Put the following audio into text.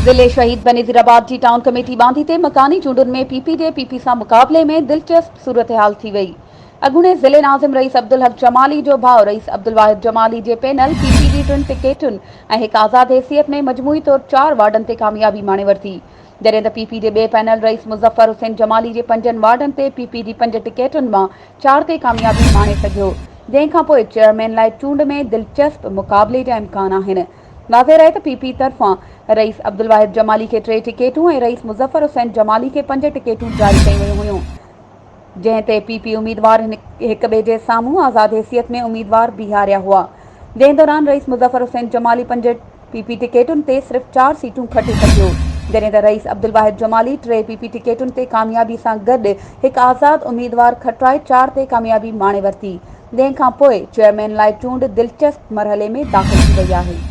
ज़िले शहीद बेनज़ीराबाद जी town committee बांधी ते मकानी चूंडुनि में पीपी जे पीपी सां मुक़ाबले में दिलचस्प सूरत हाल थी वई। अॻूणे ज़िले नाज़िम रईस अब्दुल हक जमाली जो भाउ रईस अब्दुल वाहिद जमाली जे पैनल पीपी जी 2 टिकेटुनि ऐं हिक आज़ाद हैसियत में मजमूई तौर 4 वार्डनि ते कामयाबी माणे वरिती, जॾहिं त पीपी जे ॿिए पैनल रईस मुज़फ़र हुसैन जमाली जे 5 वार्डनि ते पीपी जी 5 टिकेटुनि मां 4 ते कामयाबी माणे सघियो, जंहिंखां पोइ चेयरमैन लाइ चूंड में दिलचस्प मुक़ाबले जा इम्कान आहिनि। नाज़िर आहे त पीपी तरफ़ां रईस अब्दुल वाहिद जमाली खे 3 टिकेटूं ऐं रईस मुज़फ़र हुसैन जमाली खे 5 टिकेटूं जारी कयूं वयूं हुयूं, जंहिं ते पीपी उम्मीदवार हिक ॿिए जे साम्हूं आज़ाद हैसियत में उम्मीदवार बीहारिया हुआ। जंहिं दौरान रईस मुज़फ़र हुसैन जमाली 5 पीपी टिकेटुनि ते सिर्फ़ 4 सीटूं खटे सघियो, जॾहिं त रईस अब्दुल वाहिद जमाली 3 पीपी टिकेटुनि ते कामयाबी सां गॾु हिक आज़ाद उम्मीदवार खटाए 4 ते कामयाबी माणे वरिती, जंहिंखां पोइ चेयरमैन लाइ चूंड दिलचस्प मरहले में दाख़िल थी वई आहे।